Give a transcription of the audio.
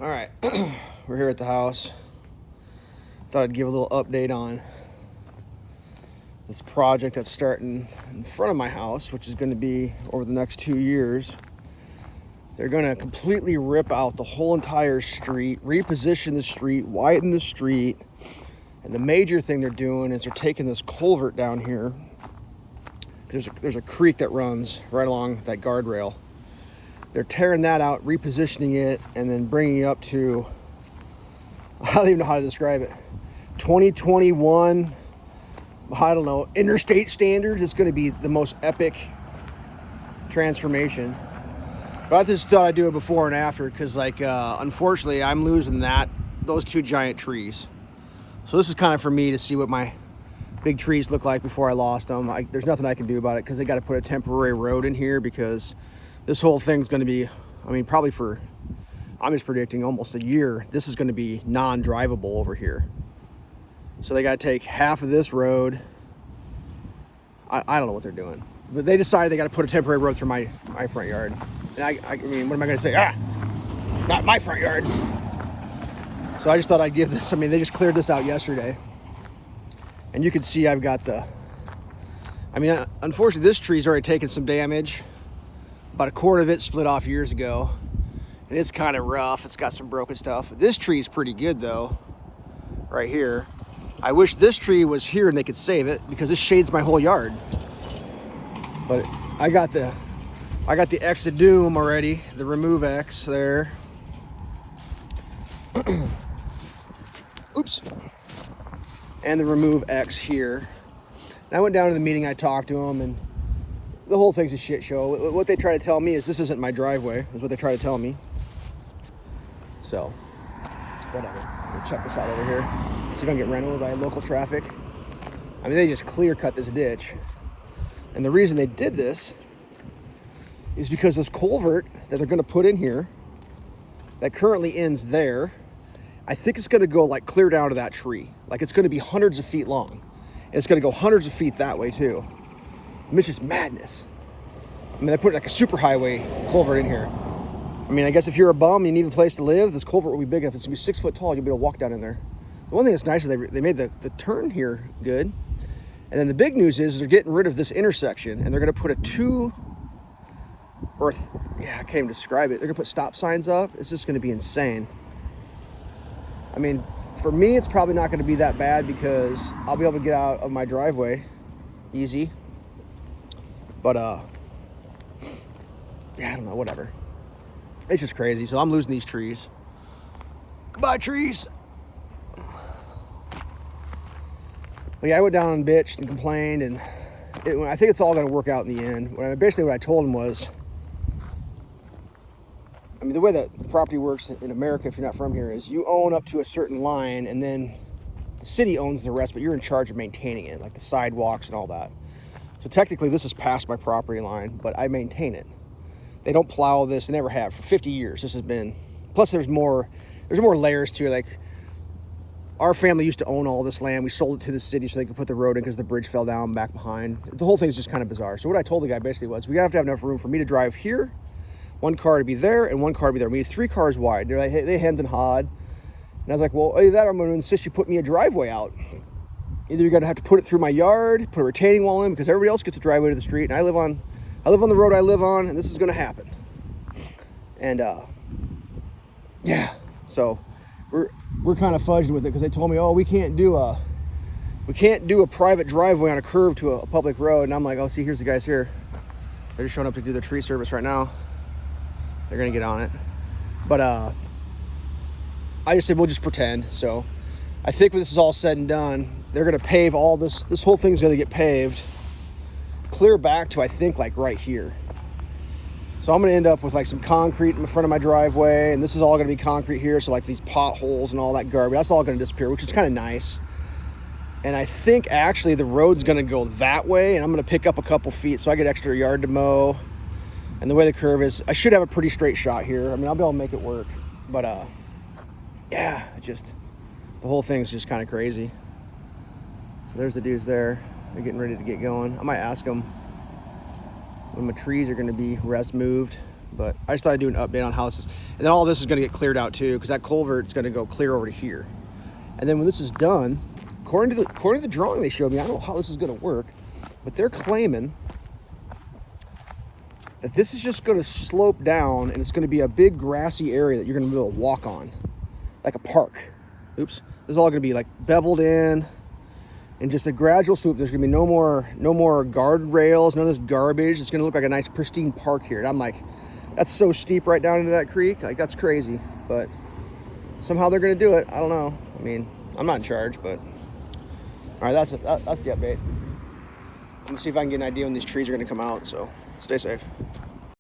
All right, we're here at the house. Thought I'd give a little update on this project that's starting in front of my house, which is going to be over the next 2 years. They're going to completely rip out the whole entire street, reposition the street, widen the street. And the major thing they're doing is they're taking this culvert down here. There's a creek that runs right along that guardrail. They're tearing that out, repositioning it, and then bringing it up to, I don't even know how to describe it, 2021, I don't know, interstate standards. It's going to be the most epic transformation. But I just thought I'd do it before and after because, unfortunately, I'm losing those two giant trees. So this is kind of for me to see what my big trees look like before I lost them. There's nothing I can do about it because they got to put a temporary road in here because this whole thing's going to be, probably I'm just predicting almost a year, this is going to be non-drivable over here. So they got to take half of this road. I don't know what they're doing. But they decided they got to put a temporary road through my front yard. And what am I going to say? Not my front yard. So I just thought I'd give this, they just cleared this out yesterday. And you can see I've got unfortunately this tree's already taken some damage. About a quarter of it split off years ago. And it's kind of rough. It's got some broken stuff. This tree's pretty good though, right here. I wish this tree was here and they could save it because this shades my whole yard. But I got the X of Doom already, the Remove X there. Oops. And the Remove X here. And I went down to the meeting, I talked to them, and the whole thing's a shit show. What they try to tell me is this isn't my driveway, is what they try to tell me. So, whatever. We'll check this out over here. See if I can get ran over by local traffic. They just clear cut this ditch. And the reason they did this is because this culvert that they're going to put in here that currently ends there, I think it's going to go clear down to that tree. It's going to be hundreds of feet long. And it's going to go hundreds of feet that way too. It's just madness. They put a super highway culvert in here. I guess if you're a bum, you need a place to live, this culvert will be big enough. It's going to be 6 foot tall. You'll be able to walk down in there. The one thing that's nice is they made the turn here good. And then the big news is they're getting rid of this intersection and they're going to put I can't even describe it. They're going to put stop signs up. It's just going to be insane. For me, it's probably not going to be that bad because I'll be able to get out of my driveway easy. But, I don't know, whatever. It's just crazy. So I'm losing these trees. Goodbye, trees. I went down and bitched and complained, and I think it's all going to work out in the end. Basically, what I told him was, the way that the property works in America, if you're not from here, is you own up to a certain line, and then the city owns the rest, but you're in charge of maintaining it, like the sidewalks and all that. So technically, this is past my property line, but I maintain it. They don't plow this. They never have. For 50 years, this has been... Plus, there's more layers to it. Our family used to own all this land. We sold it to the city so they could put the road in because the bridge fell down back behind. The whole thing's just kind of bizarre. So what I told the guy basically was, we have to have enough room for me to drive here, one car to be there, and one car to be there. We need 3 cars wide. They're like, hey, they hemmed and hawed. And I was like, well, either that or I'm going to insist you put me a driveway out. Either you're going to have to put it through my yard, put a retaining wall in, because everybody else gets a driveway to the street, and I live on the road I live on, and this is going to happen. And, so we're kind of fudging with it because they told me, oh, we can't do a private driveway on a curve to a public road. And I'm like, oh, see, here's the guys here. They're just showing up to do their tree service right now. They're going to get on it. But I just said, we'll just pretend. So I think when this is all said and done, they're going to pave all this. This whole thing's going to get paved clear back to, I think, right here. So I'm going to end up with some concrete in the front of my driveway, and this is all going to be concrete here. So these potholes and all that garbage, that's all going to disappear, which is kind of nice. And I think actually the road's going to go that way, and I'm going to pick up a couple feet so I get extra yard to mow. And the way the curve is, I should have a pretty straight shot here. I'll be able to make it work. But the whole thing's just kind of crazy. So there's the dudes there. They're getting ready to get going. I might ask them when my trees are going to be rest moved. But I just thought I'd do an update on how this is. And then all this is going to get cleared out too, because that culvert's going to go clear over to here. And then when this is done, according to the drawing they showed me, I don't know how this is going to work, but they're claiming that this is just going to slope down and it's going to be a big grassy area that you're going to be able to walk on, like a park. Oops. This is all going to be like beveled in and just a gradual swoop. There's going to be no more guardrails, none of this garbage. It's going to look like a nice pristine park here. And I'm like, that's so steep right down into that creek. Like, that's crazy. But somehow they're going to do it. I don't know. I mean, I'm not in charge, but all right, that's the update. I'm going to see if I can get an idea when these trees are going to come out. So stay safe.